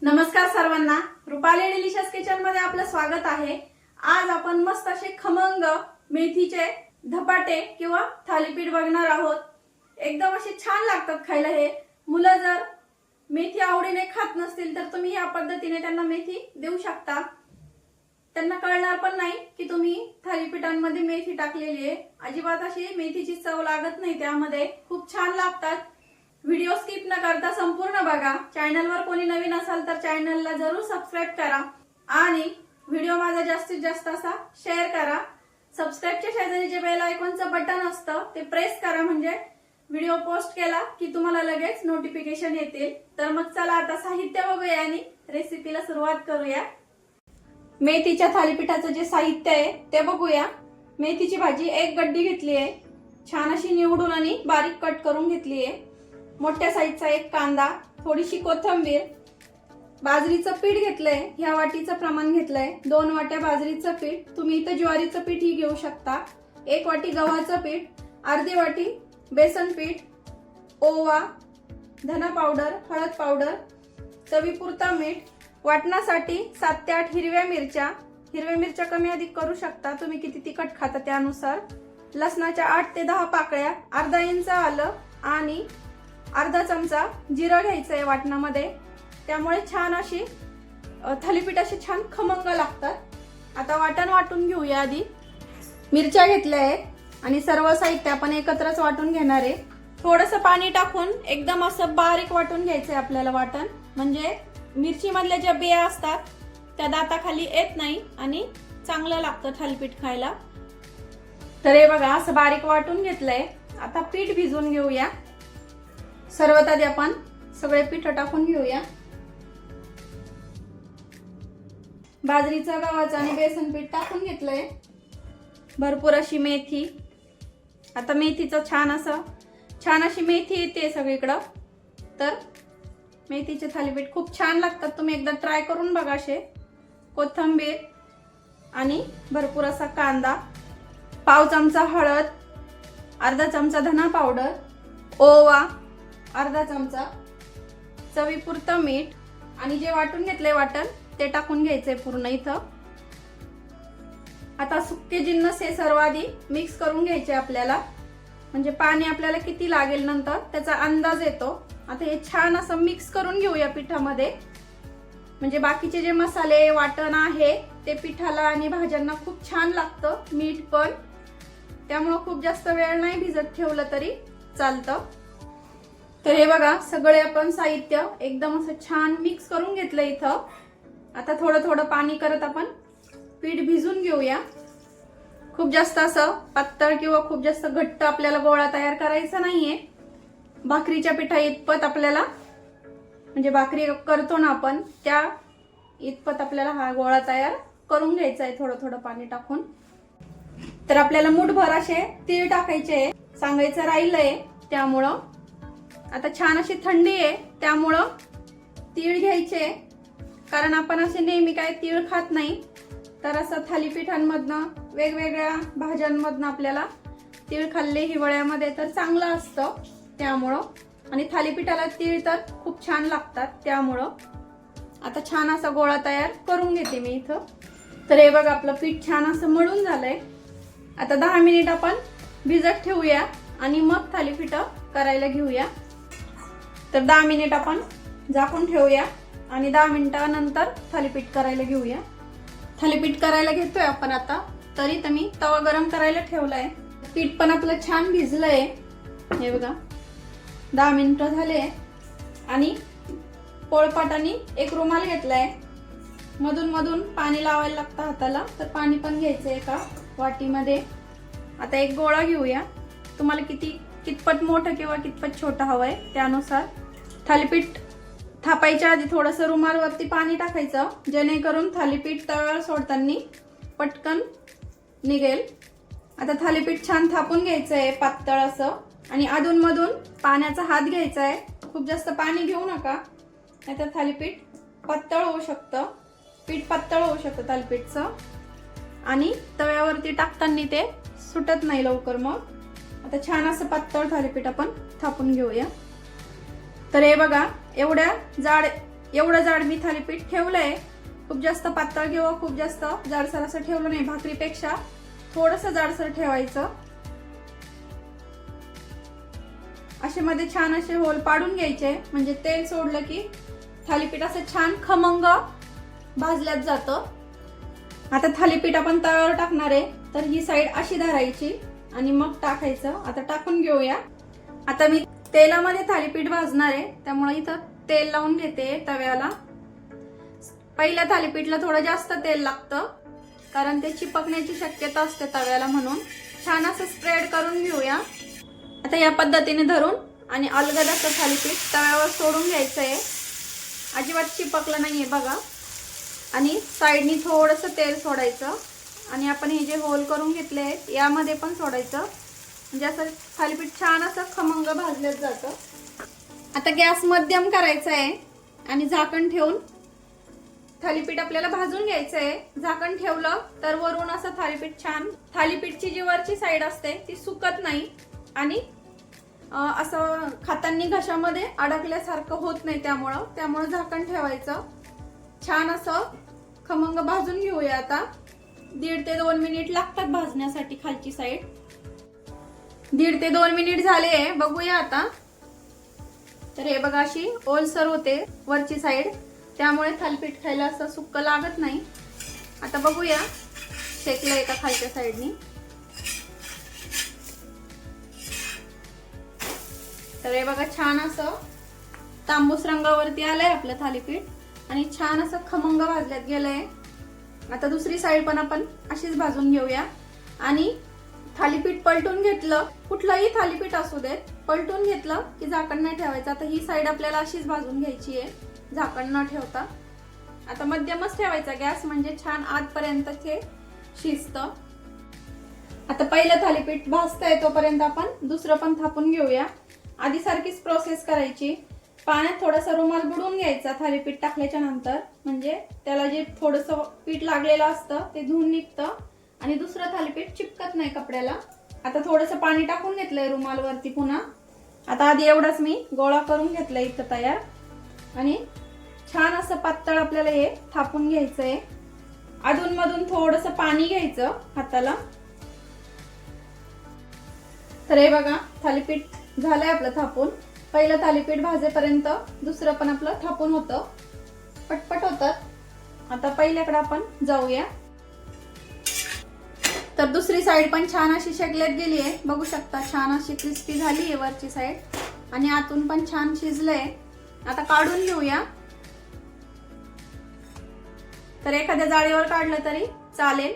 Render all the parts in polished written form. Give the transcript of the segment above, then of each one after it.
नमस्कार सर्वांना, Rupali delicious kitchen मध्ये आपलं स्वागत आहे। आज आपण मस्त असे खमंग मेथीचे धपाटे किंवा थालीपीठ बघणार आहोत। एकदम असे छान लागतात खायला हे। मुलं जर मेथी आवडीने खात नसतील तर तुम्ही या पद्धतीने त्यांना मेथी देऊ शकता। त्यांना कळणार पण नाही की तुम्ही थालीपीठांमध्ये मेथी टाकलेली आहे। अजिबात अशी मेथीची चव लागत नाही, त्यामध्ये खूप छान लागतात। व्हिडिओ स्किप न करता संपूर्ण बघा। चॅनलवर कोणी नवीन असाल तर चॅनलला जरूर सबस्क्राइब करा आणि व्हिडिओ माझा जास्तीत जास्त असा शेअर करा। सबस्क्राइबच्या शेजारी जे बेल आयकॉनचं बटन असतं ते प्रेस करा, म्हणजे व्हिडिओ पोस्ट केला की तुम्हाला लगेच नोटिफिकेशन येतील। तर मग चला आता साहित्य बघूया आणि रेसिपीला सुरुवात करूया। मेथीच्या थालीपीठाचं जे साहित्य आहे ते बघूया। मेथीची भाजी एक गड्डी घेतली आहे, छान अशी निवडून आणि बारीक कट करून घेतली आहे। मोठ्या साईजचा एक कांदा, थोडीशी कोथिंबीर, बाजरीचं पीठ घेतलंय, ह्या वाटीचं प्रमाण घेतलंय। 2 वाट्या बाजरीचं पीठ, तुम्ही इथं ज्वारीचं पीठ ही घेऊ शकता। 1 वाटी गव्हाचं पीठ, अर्धी वाटी बेसन पीठ, ओवा, धना पावडर, हळद पावडर, चवीपुरता मीठ, वाटणासाठी 7 ते 8 हिरव्या मिरच्या। हिरव्या मिरच्या कमी अधिक करू शकता, तुम्ही किती तिखट खाता त्यानुसार। लसणाच्या 8 ते 10 पाकळ्या, अर्धा इंच आलं आणि अर्धा चमचा जिरं घ्यायचंय वाटणामध्ये, त्यामुळे छान अशी थालीपीठ अशी छान खमंग लागतात। आता वाटण वाटून घेऊया। आधी मिरच्या घेतल्या आहेत आणि सर्व साहित्य आपण एकत्रच वाटून घेणार आहे। थोडंसं पाणी टाकून एकदम असं बारीक वाटून घ्यायचंय आपल्याला वाटण, म्हणजे मिरची मधल्या ज्या बिया असतात त्या दाताखाली येत नाही आणि चांगलं लागतं थालीपीठ खायला। तर हे बघा असं बारीक वाटून घेतलंय। आता पीठ भिजवून घेऊया। सर्वात आधी आपण सगळे पीठ टाकून घेऊया। बाजरीचं, गव्हाचं आणि बेसन पीठ टाकून घेतलंय। भरपूर अशी मेथी, आता मेथीचं छान अशी मेथी येते सगळीकडं, तर मेथीचे थालीपीठ खूप छान लागतात। तुम्ही एकदा ट्राय करून बघा। असे कोथिंबीर आणि भरपूर असा कांदा, पाव चमचा हळद, अर्धा चमचा धना पावडर, ओवा, अर्धा चमचा, चवीपुरतं मीठ आणि जे वाटून घेतलंय वाटण ते टाकून घ्यायचंय पूर्ण इथं। आता सुके जिन्नस हे सर्व आधी मिक्स करून घ्यायचे आपल्याला, म्हणजे पाणी आपल्याला किती लागेल नंतर त्याचा अंदाज येतो। आता हे छान असं मिक्स करून घेऊया पिठामध्ये, म्हणजे बाकीचे जे मसाले वाटण आहे ते पिठाला आणि भाज्यांना खूप छान लागतं। मीठ पण, त्यामुळे खूप जास्त वेळ नाही भिजत ठेवलं तरी चालतं। तर हे बघा सगळे आपण साहित्य एकदम असं छान मिक्स करून घेतलं इथं। आता थोडं थोडं पाणी करत आपण पीठ भिजून घेऊया। खूप जास्त असं पातळ किंवा खूप जास्त घट्ट आपल्याला गोळा तयार करायचा नाहीये। भाकरीच्या पिठा इतपत आपल्याला, म्हणजे भाकरी करतो ना आपण त्या इतपत आपल्याला हा गोळा तयार करून घ्यायचा आहे, थोडं थोडं पाणी टाकून। तर आपल्याला मुठभर असे तीळ टाकायचे, सांगायचं राहिलंय त्यामुळं। आता छान अशी थंडी आहे त्यामुळं तीळ घ्यायचे, कारण आपण असे नेहमी काय तीळ खात नाही, तर असं थालीपीठांमधनं वेगवेगळ्या भाज्यांमधनं आपल्याला तीळ खाल्ले हिवाळ्यामध्ये तर चांगलं असतं त्यामुळं, आणि थालीपीठाला तीळ तर खूप छान लागतात त्यामुळं। आता छान असा गोळा तयार करून घेते मी इथं। तर हे बघा आपलं पीठ छान असं मळून झालंय। आता 10 मिनिट आपण भिजत ठेवूया आणि मग थालीपीठ करायला घेऊया। तर 10 मिनिट आपण झाकून ठेवूया आणि 10 मिनिटानंतर थालीपीठ करायला घेऊया। थालीपीठ करायला घेतोय आपण आता, तरी तर मी तवा गरम करायला ठेवलाय। पीठ पण आपलं छान भिजलंय, हे बघा 10 मिनिटं झाले। आणि पोळपाटाने एक रुमाल घेतलाय, मधून मधून पाणी लावायला लागतं हाताला, तर पाणी पण घ्यायचं एका वाटीमध्ये। आता एक गोळा घेऊया, तुम्हाला कितपत मोठं किंवा कितपत छोटं हवंय त्यानुसार। थालीपीठ थापायच्या आधी थोडंसं रुमालवरती पाणी टाकायचं, जेणेकरून थालीपीठ तव्यावर सोडताना पटकन निघेल। आता थालीपीठ छान थापून घ्यायचंय पातळ असं, आणि अधून मधून पाण्याचा हात घ्यायचा आहे। खूप जास्त पाणी घेऊ नका, नाहीतर थालीपीठ पातळ होऊ शकतं, पीठ पातळ होऊ शकतं थालीपीठचं, आणि तव्यावरती टाकताना ते सुटत नाही लवकर। मग आता छान असं पातळ थालीपीठ आपण थापून घेऊया। तर हे बघा एवढ्या जाड एवढं जाड मी थालीपीठ ठेवलंय. खूप जास्त पातळ किंवा खूप जास्त जाडसर असं ठेवलं नाही. भाकरीपेक्षा थोडंसं जाडसर ठेवायचं. असे मध्ये छान असे होल पाडून घ्यायचे, म्हणजे तेल सोडलं की थालीपीठ असं छान खमंग भाजल्यात जातं. आता थालीपीठ आपण तव्यावर टाकणार आहे, तर ही साईड अशी धरायची आणि मग टाकायचं. आता टाकून घेऊया. आता मी तेलामध्ये थालीपीठ भाजणार आहे, त्यामुळे इथं तेल लावून घेते तव्याला. पहिल्या थालीपीठला थोडं जास्त तेल लागतं, कारण ते चिपकण्याची शक्यता असते तव्याला, म्हणून छान असं स्प्रेड करून घेऊया. आता या पद्धतीने धरून आणि अलगद असं थालीपीठ तव्यावर सोडून घ्यायचंय. अजिबात चिपकलं नाहीये बघा. आणि साईडनी थोडंसं तेल सोडायचं आणि आपण हे जे होल करून घेतले आहेत यामध्ये पण सोडायचं, म्हणजे असं थालीपीठ छान असं खमंग भाजलं जातं. आता गॅस मध्यम करायचा आहे आणि झाकण ठेवून थालीपीठ आपल्याला भाजून घ्यायचं आहे. झाकण ठेवलं तर वरून असं थालीपीठ छान, थालीपीठची जी वरची साईड असते ती सुकत नाही आणि असं खाताना घशामध्ये अडकल्यासारखं होत नाही. त्यामुळं झाकण ठेवायचं. छान असं खमंग भाजून घेऊया. आता 1.5 ते 2 मिनिट लागतात भाजण्यासाठी खालची साईड. 1.5 ते 2 मिनिट झाले, बघूया आता. तर हे बघा अशी ओलसर होते वरची साईड, त्यामुळे थालीपीठ खायला असं सुक्क लागत नाही. आता बघूया शेकलंय का खालच्या साईडनी. तर हे बघा छान असं तांबूस रंगावरती आलंय आपलं थालीपीठ आणि छान असं खमंग भाजल्यात गेलंय. आता दुसरी साईड पण आपण अशीच भाजून घेऊया. आणि थालीपीठ पलटून घेतलं, कुठलंही थालीपीठ असू देत, पलटून घेतलं की झाकण नाही ठेवायचं. आता ही साईड आपल्याला अशीच भाजून घ्यायची आहे, झाकण न ठेवता. आता मध्यमच ठेवायचा गॅस, म्हणजे छान आतपर्यंत ते शिजतं. आता पहिलं थालीपीठ भाजतंय तोपर्यंत आपण दुसरं पण थापून घेऊया. आधी सारखीच प्रोसेस करायची. पाण्यात थोडासा रुमाल बुडवून घ्यायचा थालीपीठ टाकल्याच्या नंतर, म्हणजे त्याला जे थोडंसं पीठ लागलेलं असतं ते धुवून निघतं आणि दुसरं थालीपीठ चिपकत नाही कपड्याला. आता थोडंसं पाणी टाकून घेतलंय रुमालवरती पुन्हा. आता आधी एवढाच मी गोळा करून घेतलाय इथं तयार. आणि छान असं पातळ आपल्याला हे थापून घ्यायचंय. अधूनमधून थोडंसं पाणी घ्यायचं हाताला. तर हे बघा थालीपीठ झालंय आपलं थापून. पहिलं थालीपीठ भाजेपर्यंत दुसरं पण आपलं थापून होतं, पटपट होतं. आता पहिल्याकडे आपण जाऊया. तर दुसरी साईड पण छान अशी शेकल्यात गेली आहे, बघू शकता. छान अशी क्रिस्पी झाली आहे वरची साईड आणि आतून पण छान शिजलंय. आता काढून घेऊया. तर एखाद्या जाळीवर काढलं तरी चालेल.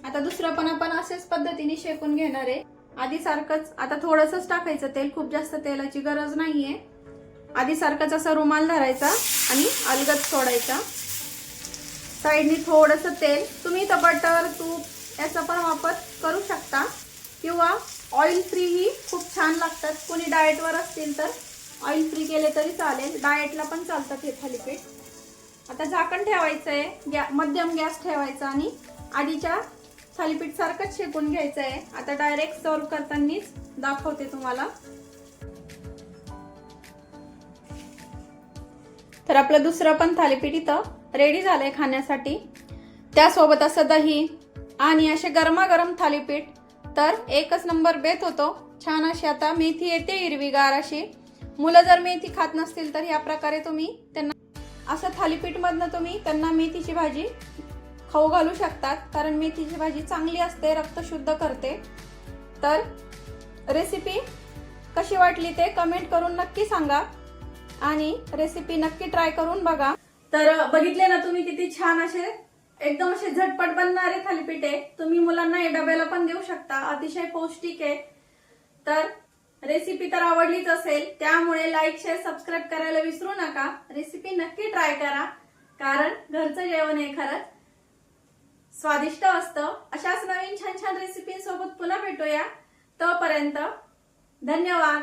आता दुसरं पण आपण अशाच पद्धतीने शेकून घेणार आहे. आधी सारखंच आता थोडंसंच टाकायचं तेल, खूप जास्त तेलाची गरज नाहीये. आधी सारखंच असा रुमाल धरायचा आणि अलगद सोडायचा. साईडनी थोडंसं तेल, तुम्ही तर बटर तूप याचा पण वापर करू शकता किंवा ऑइल फ्री ही खूप छान लागतात. कोणी डाएटवर असतील तर ऑइल फ्री केले तरी चालेल, डाएटला पण चालतात हे थालीपीठ. आता झाकण ठेवायचंय, मध्यम गॅस ठेवायचा आणि आधीच्या थालीपीठ सारखंच शेकून घ्यायचं आहे. आता डायरेक्ट सर्व करतानाच दाखवते तुम्हाला. तर आपलं दुसरं पण थालीपीठ इथं रेडी झालंय खाण्यासाठी. त्यासोबत असं दही आणि असे गरमागरम थालीपीठ तर एकच नंबर बेत होतो. छान अशी आता मेथी येते हिरवीगार अशी. मुलं जर मेथी खात नसतील तर या प्रकारे तुम्ही त्यांना असं थालीपीठ मधनं तुम्ही त्यांना मेथीची भाजी खाऊ घालू शकतात, कारण मेथीची भाजी चांगली असते, रक्त शुद्ध करते. तर रेसिपी कशी वाटली ते कमेंट करून नक्की सांगा आणि रेसिपी नक्की ट्राय करून बघा. तर बघितले ना तुम्ही किती छान असे एकदम असे झटपट बनणारे थालीपीठ आहे. तुम्ही मुलांना हे डब्याला पण देऊ शकता, अतिशय पौष्टिक आहे. तर रेसिपी तर आवडलीच असेल, त्यामुळे लाईक शेअर सबस्क्राईब करायला विसरू नका. रेसिपी नक्की ट्राय करा, कारण घरचं जेवण हे खरंच स्वादिष्ट असतं. अशाच नवीन छान छान रेसिपींसोबत पुन्हा भेटूया. तोपर्यंत धन्यवाद.